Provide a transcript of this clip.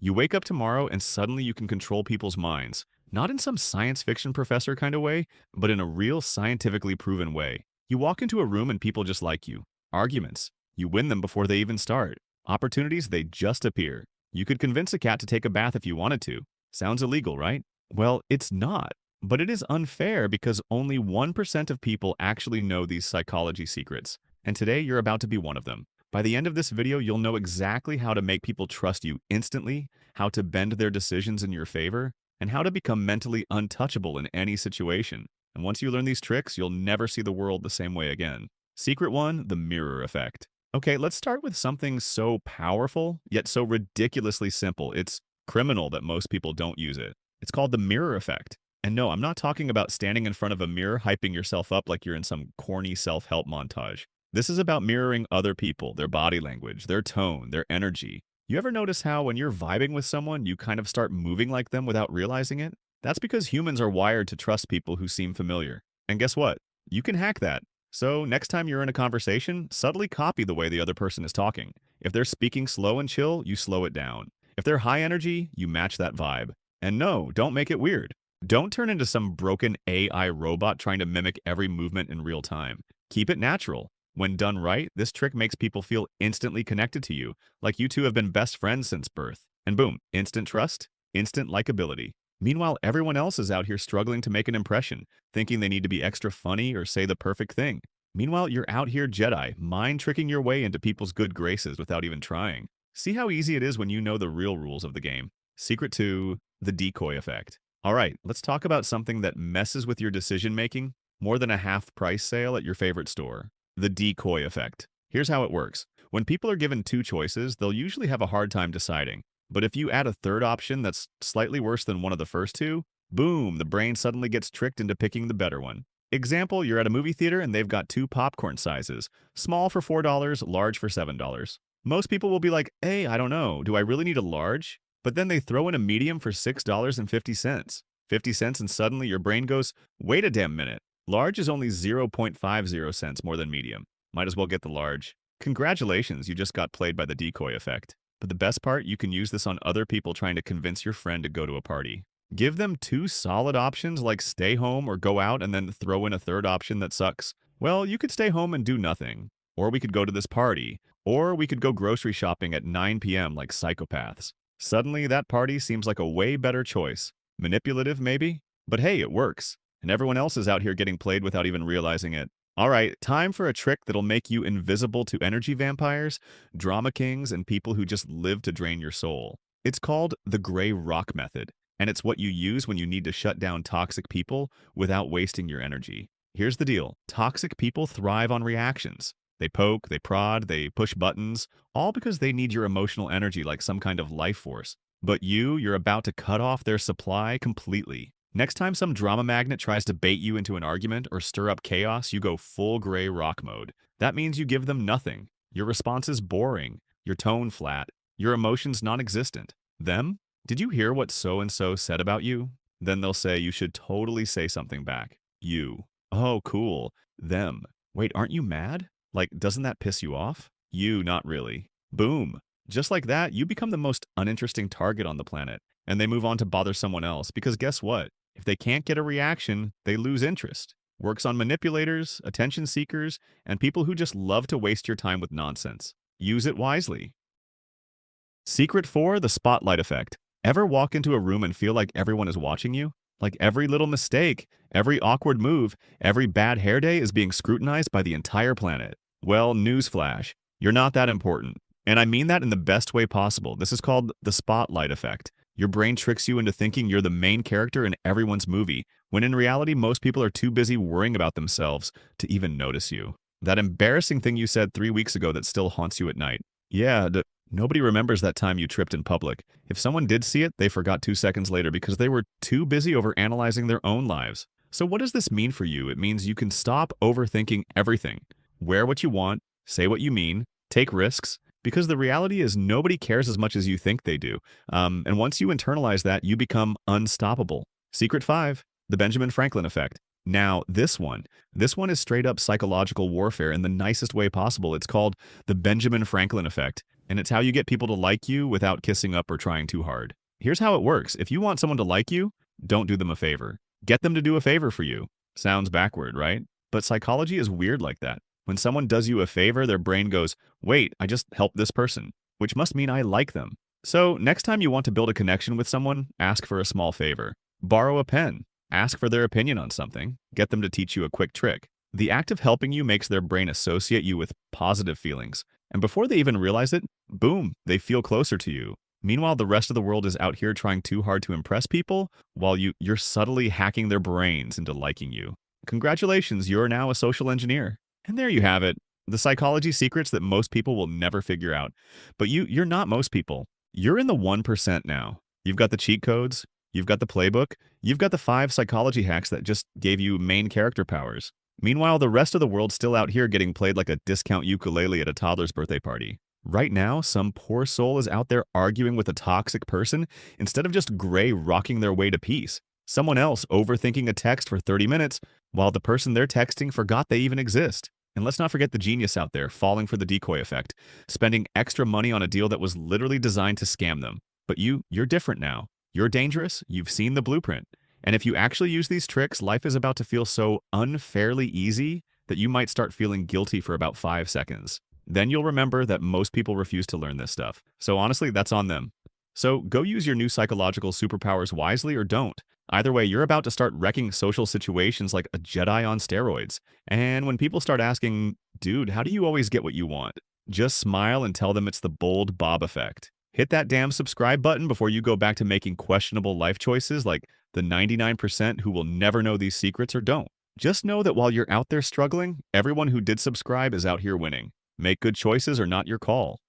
You wake up tomorrow and suddenly you can control people's minds. Not in some science fiction professor kind of way, but in a real scientifically proven way. You walk into a room and people just like you. Arguments. You win them before they even start. Opportunities, they just appear. You could convince a cat to take a bath if you wanted to. Sounds illegal, right? Well, it's not. But it is unfair because only 1% of people actually know these psychology secrets. And today you're about to be one of them. By the end of this video, you'll know exactly how to make people trust you instantly, how to bend their decisions in your favor, and how to become mentally untouchable in any situation. And once you learn these tricks, you'll never see the world the same way again. Secret 1, the mirror effect. Okay, let's start with something so powerful, yet so ridiculously simple. It's criminal that most people don't use it. It's called the mirror effect. And no, I'm not talking about standing in front of a mirror, hyping yourself up like you're in some corny self-help montage. This is about mirroring other people, their body language, their tone, their energy. You ever notice how when you're vibing with someone, you kind of start moving like them without realizing it? That's because humans are wired to trust people who seem familiar. And guess what? You can hack that. So next time you're in a conversation, subtly copy the way the other person is talking. If they're speaking slow and chill, you slow it down. If they're high energy, you match that vibe. And no, don't make it weird. Don't turn into some broken AI robot trying to mimic every movement in real time. Keep it natural. When done right, this trick makes people feel instantly connected to you, like you two have been best friends since birth. And boom, instant trust, instant likability. Meanwhile, everyone else is out here struggling to make an impression, thinking they need to be extra funny or say the perfect thing. Meanwhile, you're out here Jedi, mind tricking your way into people's good graces without even trying. See how easy it is when you know the real rules of the game. Secret 2, the decoy effect. All right, let's talk about something that messes with your decision-making more than a half-price sale at your favorite store. The decoy effect. Here's how it works. When people are given two choices, they'll usually have a hard time deciding. But if you add a third option that's slightly worse than one of the first two, boom, the brain suddenly gets tricked into picking the better one. Example, you're at a movie theater and they've got two popcorn sizes. Small for $4, large for $7. Most people will be like, hey, I don't know, do I really need a large? But then they throw in a medium for $6.50. 50 cents and suddenly your brain goes, wait a damn minute. Large is only 0.50 cents more than medium. Might as well get the large. Congratulations, you just got played by the decoy effect. But the best part, you can use this on other people trying to convince your friend to go to a party. Give them two solid options like stay home or go out and then throw in a third option that sucks. Well, you could stay home and do nothing. Or we could go to this party. Or we could go grocery shopping at 9 p.m. like psychopaths. Suddenly, that party seems like a way better choice. Manipulative, maybe? But hey, it works. And everyone else is out here getting played without even realizing it. All right, time for a trick that'll make you invisible to energy vampires, drama kings, and people who just live to drain your soul. It's called the gray rock method, and it's what you use when you need to shut down toxic people without wasting your energy. Here's the deal. Toxic people thrive on reactions. They poke, they prod, they push buttons, all because they need your emotional energy like some kind of life force. But you're about to cut off their supply completely. Next time some drama magnet tries to bait you into an argument or stir up chaos, you go full gray rock mode. That means you give them nothing. Your response is boring, your tone flat, your emotions non-existent. Them? Did you hear what so-and-so said about you? Then they'll say you should totally say something back. You. Oh, cool. Them. Wait, aren't you mad? Like, doesn't that piss you off? You, not really. Boom. Just like that, you become the most uninteresting target on the planet, and they move on to bother someone else because guess what? If they can't get a reaction, they lose interest. Works on manipulators, attention seekers, and people who just love to waste your time with nonsense. Use it wisely. Secret 4, the spotlight effect. Ever walk into a room and feel like everyone is watching you? Like every little mistake, every awkward move, every bad hair day is being scrutinized by the entire planet. Well, newsflash, you're not that important. And I mean that in the best way possible. This is called the spotlight effect. Your brain tricks you into thinking you're the main character in everyone's movie, when in reality, most people are too busy worrying about themselves to even notice you. That embarrassing thing you said 3 weeks ago that still haunts you at night. Yeah, nobody remembers that time you tripped in public. If someone did see it, they forgot 2 seconds later because they were too busy overanalyzing their own lives. So what does this mean for you? It means you can stop overthinking everything. Wear what you want, say what you mean, take risks, because the reality is nobody cares as much as you think they do. And once you internalize that, you become unstoppable. Secret 5, the Benjamin Franklin effect. Now, this one is straight up psychological warfare in the nicest way possible. It's called the Benjamin Franklin effect. And it's how you get people to like you without kissing up or trying too hard. Here's how it works. If you want someone to like you, don't do them a favor. Get them to do a favor for you. Sounds backward, right? But psychology is weird like that. When someone does you a favor, their brain goes, wait, I just helped this person, which must mean I like them. So next time you want to build a connection with someone, ask for a small favor. Borrow a pen. Ask for their opinion on something. Get them to teach you a quick trick. The act of helping you makes their brain associate you with positive feelings. And before they even realize it, boom, they feel closer to you. Meanwhile, the rest of the world is out here trying too hard to impress people, while you're subtly hacking their brains into liking you. Congratulations, you're now a social engineer. And there you have it. The psychology secrets that most people will never figure out. But you're not most people. You're in the 1% now. You've got the cheat codes, you've got the playbook, you've got the 5 psychology hacks that just gave you main character powers. Meanwhile, the rest of the world's still out here getting played like a discount ukulele at a toddler's birthday party. Right now, some poor soul is out there arguing with a toxic person instead of just gray rocking their way to peace. Someone else overthinking a text for 30 minutes while the person they're texting forgot they even exist. And let's not forget the genius out there falling for the decoy effect, spending extra money on a deal that was literally designed to scam them. But you're different now. You're dangerous. You've seen the blueprint. And if you actually use these tricks, life is about to feel so unfairly easy that you might start feeling guilty for about 5 seconds. Then you'll remember that most people refuse to learn this stuff. So honestly, that's on them. So go use your new psychological superpowers wisely or don't. Either way, you're about to start wrecking social situations like a Jedi on steroids. And when people start asking, dude, how do you always get what you want? Just smile and tell them it's the bold Bob effect. Hit that damn subscribe button before you go back to making questionable life choices like the 99% who will never know these secrets or don't. Just know that while you're out there struggling, everyone who did subscribe is out here winning. Make good choices or not your call.